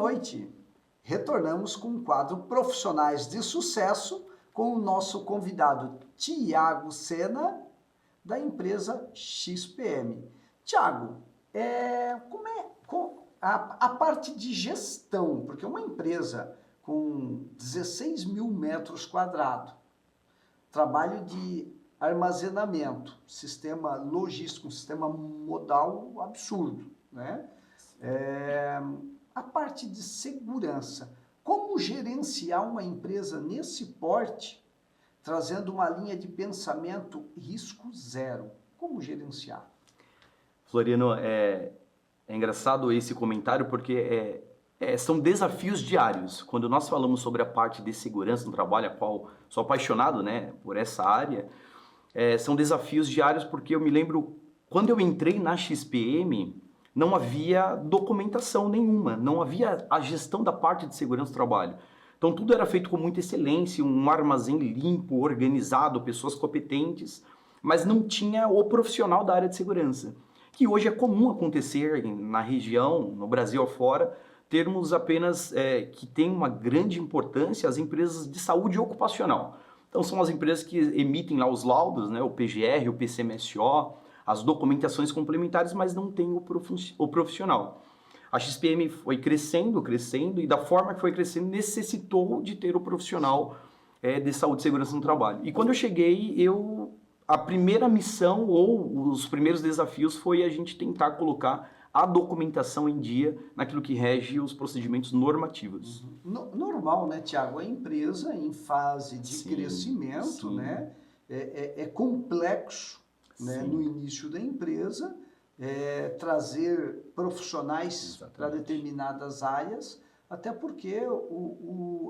noite. Retornamos com o quadro Profissionais de Sucesso com o nosso convidado Tiago Sena, da empresa XPM. Tiago, como é a parte de gestão? Porque uma empresa com 16 mil metros quadrados, trabalho de armazenamento, sistema logístico, um sistema modal absurdo, né? A parte de segurança, como gerenciar uma empresa nesse porte, trazendo uma linha de pensamento risco zero? Como gerenciar? Floriano, é engraçado esse comentário porque são desafios diários. Quando nós falamos sobre a parte de segurança no trabalho, a qual sou apaixonado, né, por essa área, são desafios diários porque eu me lembro, quando eu entrei na XPM, não havia documentação nenhuma, não havia a gestão da parte de segurança do trabalho. Então tudo era feito com muita excelência, um armazém limpo, organizado, pessoas competentes, mas não tinha o profissional da área de segurança, que hoje é comum acontecer na região, no Brasil afora, termos apenas que tem uma grande importância as empresas de saúde ocupacional. Então são as empresas que emitem lá os laudos, né, o PGR, o PCMSO, as documentações complementares, mas não tem o profissional. A XPM foi crescendo, e da forma que foi crescendo, necessitou de ter o profissional de saúde e segurança no trabalho. E quando eu cheguei, a primeira missão ou os primeiros desafios foi a gente tentar colocar a documentação em dia naquilo que rege os procedimentos normativos. Normal, né, Tiago? A empresa em fase de crescimento, sim. Né, é complexo, né, no início da empresa, trazer profissionais para determinadas áreas, até porque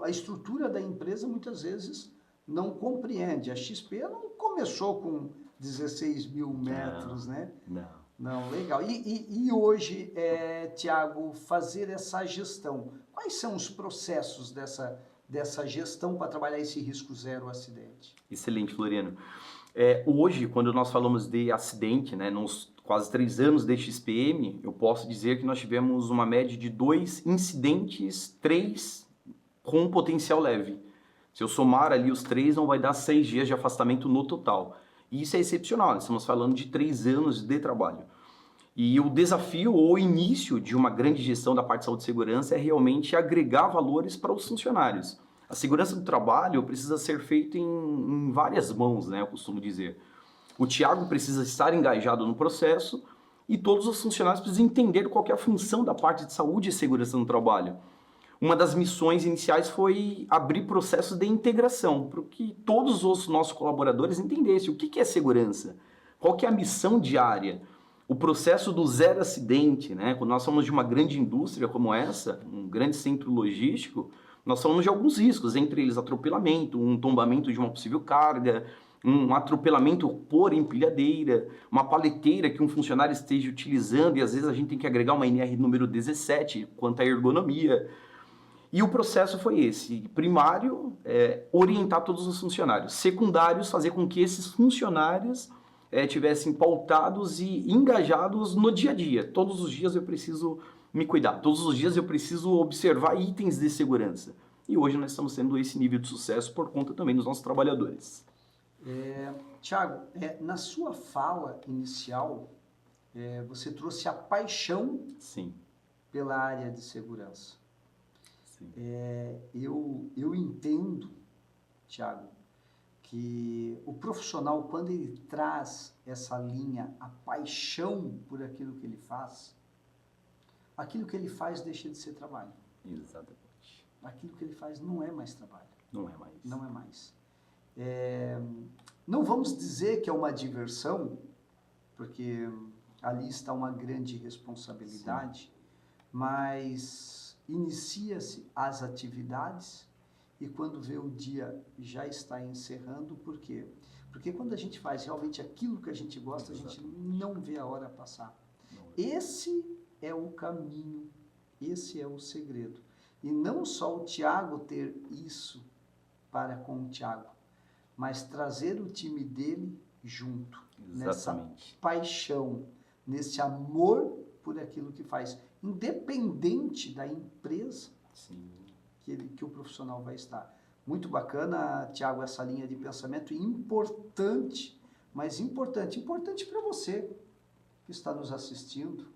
a estrutura da empresa muitas vezes não compreende. A XP não começou com 16 mil metros, né? Não, legal. E hoje, Tiago, fazer essa gestão, quais são os processos dessa gestão para trabalhar esse risco zero acidente? Excelente, Floriano. Hoje, quando nós falamos de acidente, né, nos quase 3 anos de XPM, eu posso dizer que nós tivemos uma média de 2 incidentes, 3 com potencial leve. Se eu somar ali os 3, não vai dar 6 dias de afastamento no total. E isso é excepcional, nós estamos falando de 3 anos de trabalho. E o desafio ou início de uma grande gestão da parte de saúde e segurança é realmente agregar valores para os funcionários. A segurança do trabalho precisa ser feita em várias mãos, né, eu costumo dizer. O Tiago precisa estar engajado no processo e todos os funcionários precisam entender qual que é a função da parte de saúde e segurança no trabalho. Uma das missões iniciais foi abrir processos de integração, para que todos os nossos colaboradores entendessem o que é segurança, qual que é a missão diária, o processo do zero acidente, né? Quando nós falamos de uma grande indústria como essa, um grande centro logístico, nós falamos de alguns riscos, entre eles atropelamento, um tombamento de uma possível carga, um atropelamento por empilhadeira, uma paleteira que um funcionário esteja utilizando e às vezes a gente tem que agregar uma NR número 17 quanto à ergonomia. E o processo foi esse: primário, orientar todos os funcionários; secundários, fazer com que esses funcionários tivessem pautados e engajados no dia a dia. Todos os dias eu preciso me cuidar, todos os dias eu preciso observar itens de segurança. E hoje nós estamos tendo esse nível de sucesso por conta também dos nossos trabalhadores. Tiago, na sua fala inicial, você trouxe a paixão pela área de segurança. Eu entendo, Tiago, que o profissional, quando ele traz essa linha, a paixão por aquilo que ele faz deixa de ser trabalho. Exatamente. Aquilo que ele faz não é mais trabalho. Não é mais. Não é mais. Não vamos dizer que é uma diversão, porque ali está uma grande responsabilidade, mas inicia-se as atividades e quando vê o dia já está encerrando. Por quê? Porque quando a gente faz realmente aquilo que a gente gosta, a gente não vê a hora passar. Esse é o caminho, esse é o segredo. E não só o Tiago ter isso para com o Tiago, mas trazer o time dele junto, nessa paixão, nesse amor por aquilo que faz, independente da empresa Sim. que o profissional vai estar. Muito bacana, Thiago, essa linha de pensamento importante, mas importante para você que está nos assistindo,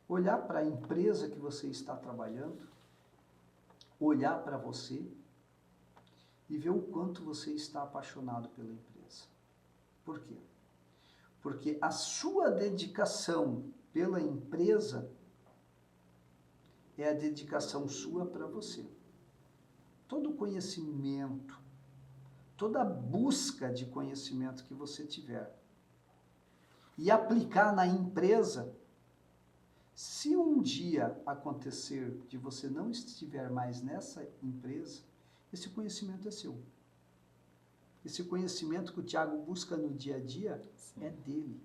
olhar para a empresa que você está trabalhando, olhar para você e ver o quanto você está apaixonado pela empresa. Por quê? Porque a sua dedicação pela empresa é a dedicação sua para você. Todo conhecimento, toda busca de conhecimento que você tiver e aplicar na empresa, se um dia acontecer de você não estiver mais nessa empresa, esse conhecimento é seu. Esse conhecimento que o Thiago busca no dia a dia é dele.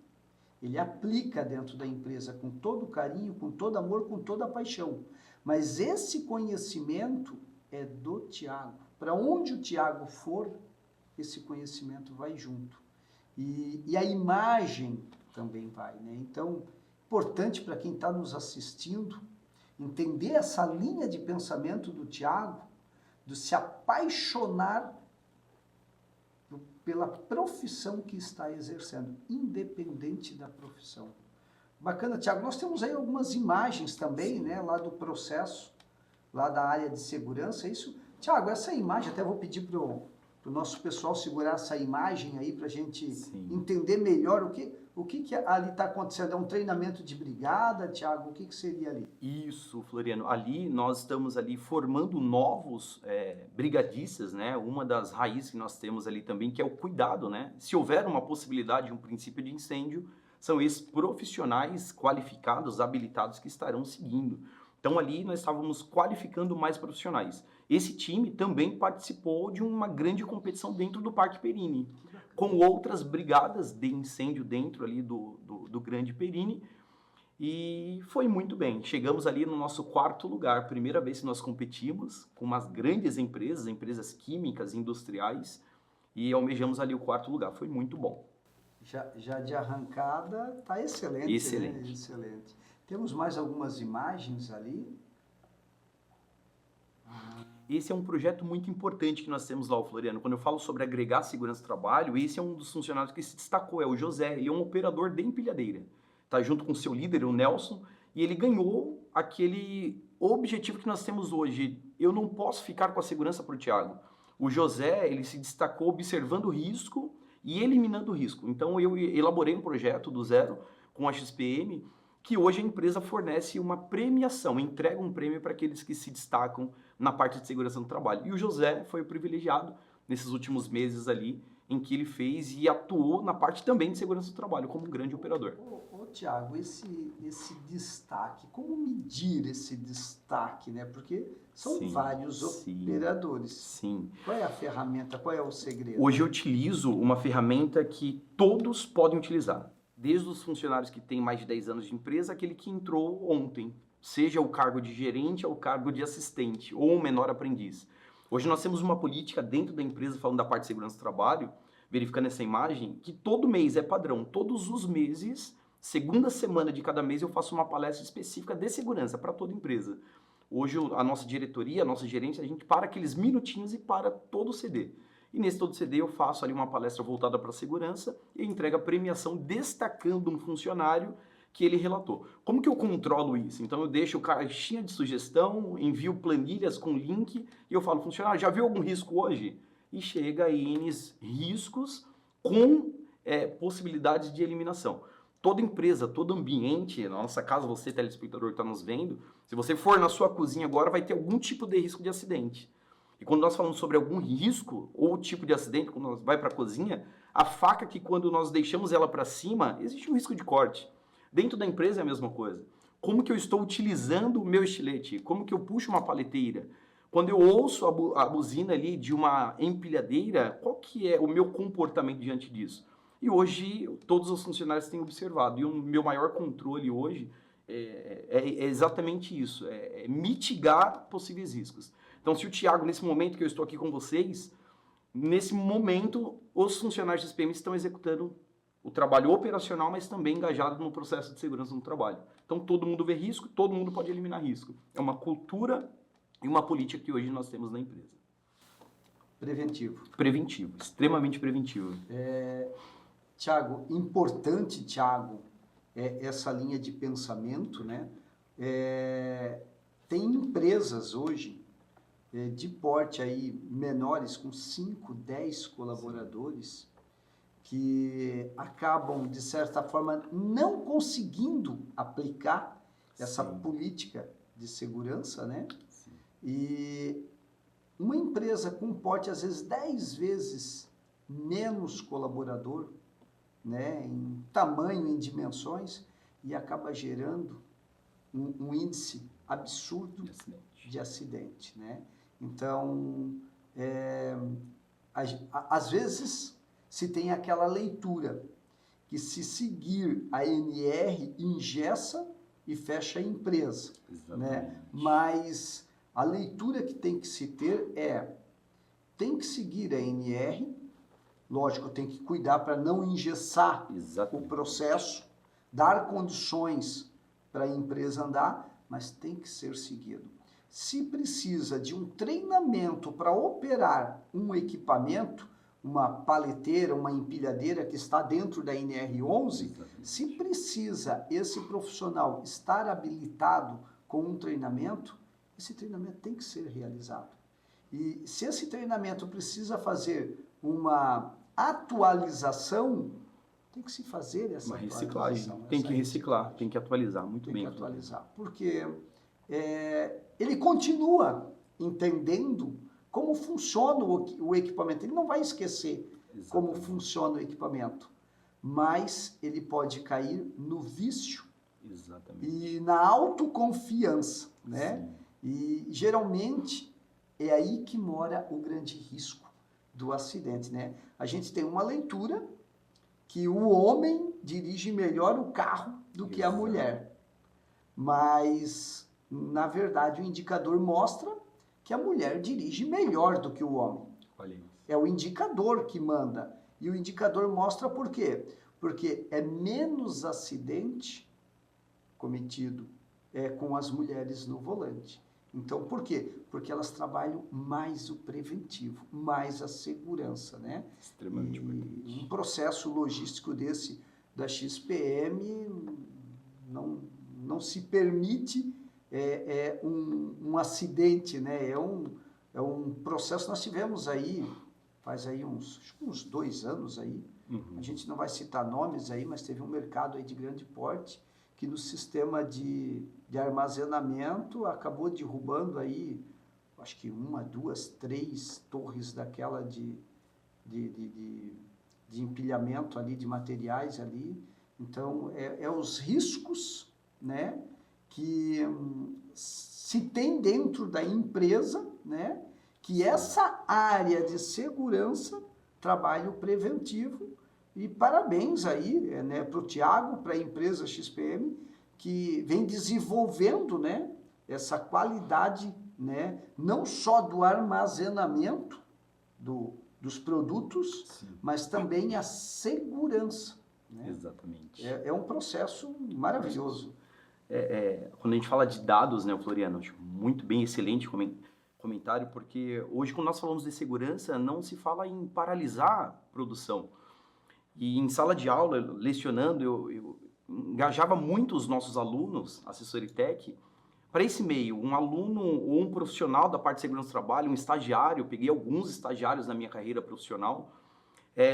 Ele aplica dentro da empresa com todo carinho, com todo amor, com toda paixão. Mas esse conhecimento é do Thiago. Para onde o Thiago for, esse conhecimento vai junto. E a imagem também vai, né? Então, importante para quem está nos assistindo, entender essa linha de pensamento do Thiago, de se apaixonar pela profissão que está exercendo, independente da profissão. Bacana, Thiago. Nós temos aí algumas imagens também, né, lá do processo, lá da área de segurança. Isso, Thiago, essa imagem, até vou pedir para o nosso pessoal segurar essa imagem aí para a gente entender melhor o que ali está acontecendo. É um treinamento de brigada, Thiago? O que seria ali? Isso, Floriano. Ali nós estamos ali formando novos brigadistas, né? Uma das raízes que nós temos ali também, que é o cuidado, né? Se houver uma possibilidade, um princípio de incêndio, são esses profissionais qualificados, habilitados que estarão seguindo. Então ali nós estávamos qualificando mais profissionais. Esse time também participou de uma grande competição dentro do Parque Perini, com outras brigadas de incêndio dentro ali do Grande Perini, e foi muito bem. Chegamos ali no nosso 4º lugar, primeira vez que nós competimos com umas grandes empresas químicas, industriais, e almejamos ali o 4º lugar. Foi muito bom. Já de arrancada, tá excelente. Excelente. Né? Excelente. Temos mais algumas imagens ali. Esse é um projeto muito importante que nós temos lá, Floriano. Quando eu falo sobre agregar segurança do trabalho, esse é um dos funcionários que se destacou, é o José. Ele é um operador de empilhadeira. Está junto com o seu líder, o Nelson, e ele ganhou aquele objetivo que nós temos hoje. Eu não posso ficar com a segurança para o Thiago. O José, ele se destacou observando o risco e eliminando o risco. Então eu elaborei um projeto do zero com a XPM, que hoje a empresa fornece uma premiação, entrega um prêmio para aqueles que se destacam na parte de segurança do trabalho. E o José foi o privilegiado nesses últimos meses ali, em que ele fez e atuou na parte também de segurança do trabalho, como um grande operador. Thiago, esse destaque, como medir esse destaque, né? Porque são vários operadores. Sim. Qual é a ferramenta, qual é o segredo? Hoje eu utilizo uma ferramenta que todos podem utilizar. Desde os funcionários que têm mais de 10 anos de empresa, aquele que entrou ontem, seja o cargo de gerente ou o cargo de assistente, ou um menor aprendiz. Hoje nós temos uma política dentro da empresa, falando da parte de segurança do trabalho, verificando essa imagem, que todo mês é padrão. Todos os meses, segunda semana de cada mês, eu faço uma palestra específica de segurança para toda empresa. Hoje a nossa diretoria, a nossa gerência, a gente para aqueles minutinhos e para todo o CD. E nesse todo CD eu faço ali uma palestra voltada para a segurança e entrego a premiação destacando um funcionário que ele relatou. Como que eu controlo isso? Então eu deixo caixinha de sugestão, envio planilhas com link e eu falo, funcionário, já viu algum risco hoje? E chega aí N riscos com possibilidades de eliminação. Toda empresa, todo ambiente, na nossa casa, você telespectador que está nos vendo, se você for na sua cozinha agora, vai ter algum tipo de risco de acidente. E quando nós falamos sobre algum risco ou tipo de acidente, quando nós vai para a cozinha, a faca que quando nós deixamos ela para cima, existe um risco de corte. Dentro da empresa é a mesma coisa. Como que eu estou utilizando o meu estilete? Como que eu puxo uma paleteira? Quando eu ouço a buzina ali de uma empilhadeira, qual que é o meu comportamento diante disso? E hoje todos os funcionários têm observado. E o meu maior controle hoje é exatamente isso, é mitigar possíveis riscos. Então, se o Thiago, nesse momento que eu estou aqui com vocês, nesse momento, os funcionários de SPM estão executando o trabalho operacional, mas também engajado no processo de segurança no trabalho. Então, todo mundo vê risco, todo mundo pode eliminar risco. É uma cultura e uma política que hoje nós temos na empresa. Preventivo. Preventivo, extremamente preventivo. Tiago, importante, Tiago, essa linha de pensamento, né? Tem empresas hoje de porte aí menores, com 5, 10 colaboradores, que acabam, de certa forma, não conseguindo aplicar essa política de segurança, né? Sim. E uma empresa com porte, às vezes, 10 vezes menos colaborador, né, em tamanho, em dimensões, e acaba gerando um índice absurdo de acidente, né? Então, às vezes, se tem aquela leitura que se seguir a NR, engessa e fecha a empresa, né? Mas a leitura que tem que se ter tem que seguir a NR, lógico, tem que cuidar para não engessar o processo, dar condições para a empresa andar, mas tem que ser seguido. Se precisa de um treinamento para operar um equipamento, uma paleteira, uma empilhadeira que está dentro da NR11, se precisa esse profissional estar habilitado com um treinamento, esse treinamento tem que ser realizado. E se esse treinamento precisa fazer uma atualização, tem que se fazer essa reciclagem. atualização. Tem que reciclar, tem que atualizar, muito bem. Tem que atualizar, porque ele continua entendendo como funciona o equipamento. Ele não vai esquecer como funciona o equipamento, mas ele pode cair no vício e na autoconfiança, né? Sim. E geralmente é aí que mora o grande risco do acidente, né? A gente tem uma leitura que o homem dirige melhor o carro do que a mulher, mas na verdade o indicador mostra que a mulher dirige melhor do que o homem. É o indicador que manda. E o indicador mostra por quê? Porque é menos acidente cometido com as mulheres no volante. Então, por quê? Porque elas trabalham mais o preventivo, mais a segurança, né? Extremamente importante. Um processo logístico desse da XPM não se permite um acidente, né? É um processo, nós tivemos aí, faz aí uns 2 anos aí, a gente não vai citar nomes aí, mas teve um mercado aí de grande porte, que no sistema de armazenamento acabou derrubando aí, acho que 1, 2, 3 torres daquela de empilhamento ali, de materiais ali. Então, os riscos, né, que se tem dentro da empresa, né, que essa área de segurança trabalha o preventivo. E parabéns aí, né, para o Tiago, para a empresa XPM, que vem desenvolvendo, né, essa qualidade, né, não só do armazenamento dos produtos, sim, mas também a segurança. Né? Exatamente. É um processo maravilhoso. Quando a gente fala de dados, né, Floriano, acho muito bem, excelente comentário, porque hoje, quando nós falamos de segurança, não se fala em paralisar a produção. E em sala de aula, lecionando, eu engajava muito os nossos alunos, assessor e tech, para esse meio. Um aluno ou um profissional da parte de segurança do trabalho, um estagiário, peguei alguns estagiários na minha carreira profissional,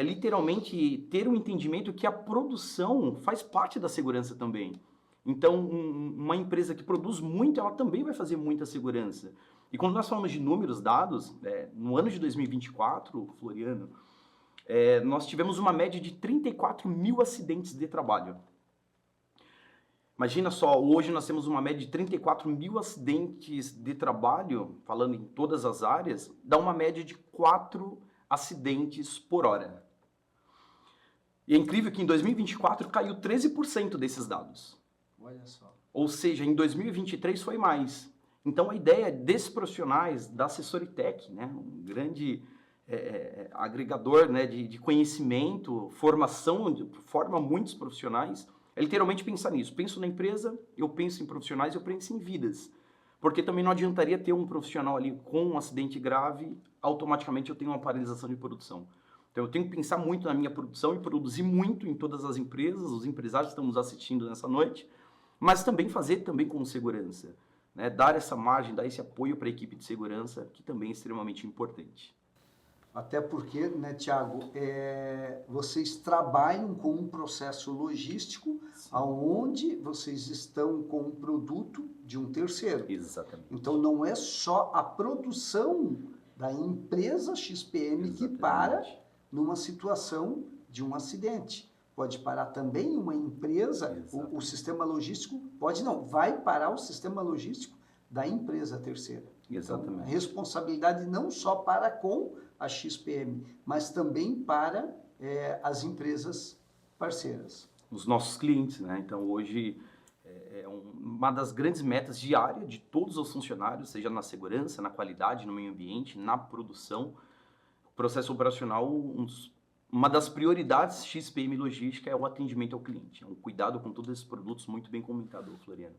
literalmente ter um entendimento que a produção faz parte da segurança também. Então, uma empresa que produz muito, ela também vai fazer muita segurança. E quando nós falamos de números, dados, no ano de 2024, Floriano, nós tivemos uma média de 34 mil acidentes de trabalho. Imagina só, hoje nós temos uma média de 34 mil acidentes de trabalho, falando em todas as áreas, dá uma média de 4 acidentes por hora. E é incrível que em 2024 caiu 13% desses dados. Olha só. Ou seja, em 2023 foi mais. Então a ideia desses profissionais da Assessoritech, né, um grande agregador, né, de conhecimento, formação, forma muitos profissionais. É literalmente pensar nisso. Penso na empresa, eu penso em profissionais, eu penso em vidas. Porque também não adiantaria ter um profissional ali com um acidente grave, automaticamente eu tenho uma paralisação de produção. Então eu tenho que pensar muito na minha produção e produzir muito em todas as empresas, os empresários que estão nos assistindo nessa noite, mas também fazer também com segurança, né? Dar essa margem, dar esse apoio para a equipe de segurança, que também é extremamente importante. Até porque, né, Tiago, vocês trabalham com um processo logístico onde vocês estão com um produto de um terceiro. Exatamente. Então, não é só a produção da empresa XPM que para numa situação de um acidente. Pode parar também uma empresa, o sistema logístico vai parar o sistema logístico da empresa terceira. Exatamente. Então, a responsabilidade não só para com a XPM, mas também para as empresas parceiras. Os nossos clientes, né? Então, hoje, uma das grandes metas diárias de todos os funcionários, seja na segurança, na qualidade, no meio ambiente, na produção, processo operacional, uma das prioridades XPM Logística é o atendimento ao cliente, é um cuidado com todos esses produtos, muito bem comentado, Floriano.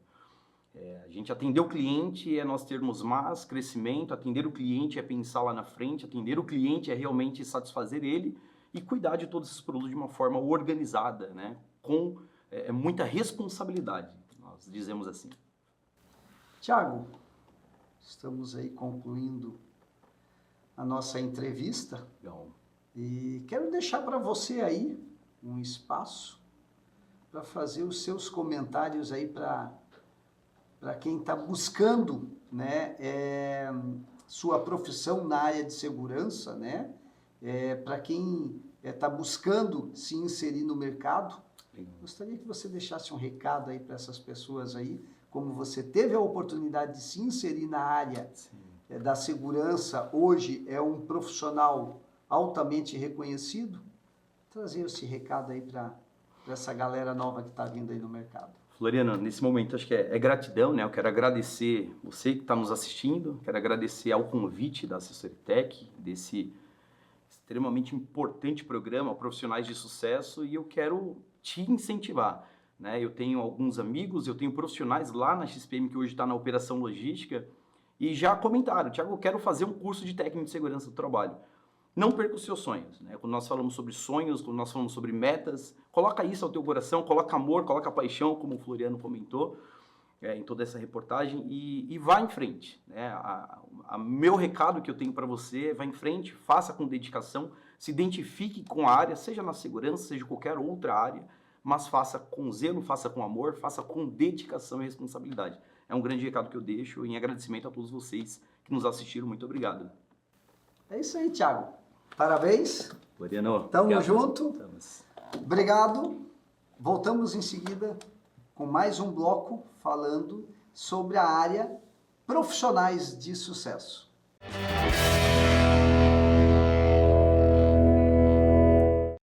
A gente atender o cliente é nós termos mais crescimento, atender o cliente é pensar lá na frente, atender o cliente é realmente satisfazer ele e cuidar de todos esses produtos de uma forma organizada, né? Com muita responsabilidade, nós dizemos assim. Tiago, estamos aí concluindo a nossa entrevista. Legal. E quero deixar para você aí um espaço para fazer os seus comentários aí para quem está buscando, né, sua profissão na área de segurança, né, para quem está buscando se inserir no mercado. Gostaria que você deixasse um recado aí para essas pessoas aí, como você teve a oportunidade de se inserir na área da segurança, hoje é um profissional altamente reconhecido, trazer esse recado aí para essa galera nova que está vindo aí no mercado. Floriano, nesse momento acho que é gratidão, né? Eu quero agradecer você que está nos assistindo, quero agradecer ao convite da AssessoriTech, desse extremamente importante programa, Profissionais de Sucesso, e eu quero te incentivar, né? Eu tenho alguns amigos, eu tenho profissionais lá na XPM que hoje está na operação logística e já comentaram, Tiago, eu quero fazer um curso de técnico de segurança do trabalho. Não perca os seus sonhos, né? Quando nós falamos sobre sonhos, quando nós falamos sobre metas, coloca isso ao teu coração, coloca amor, coloca paixão, como o Floriano comentou em toda essa reportagem, e vá em frente, né? Meu recado que eu tenho para você, vá em frente, faça com dedicação, se identifique com a área, seja na segurança, seja qualquer outra área, mas faça com zelo, faça com amor, faça com dedicação e responsabilidade. É um grande recado que eu deixo em agradecimento a todos vocês que nos assistiram. Muito obrigado. É isso aí, Tiago. Parabéns. Floriano, Tamo junto. Obrigado. Voltamos em seguida com mais um bloco falando sobre a área profissionais de sucesso.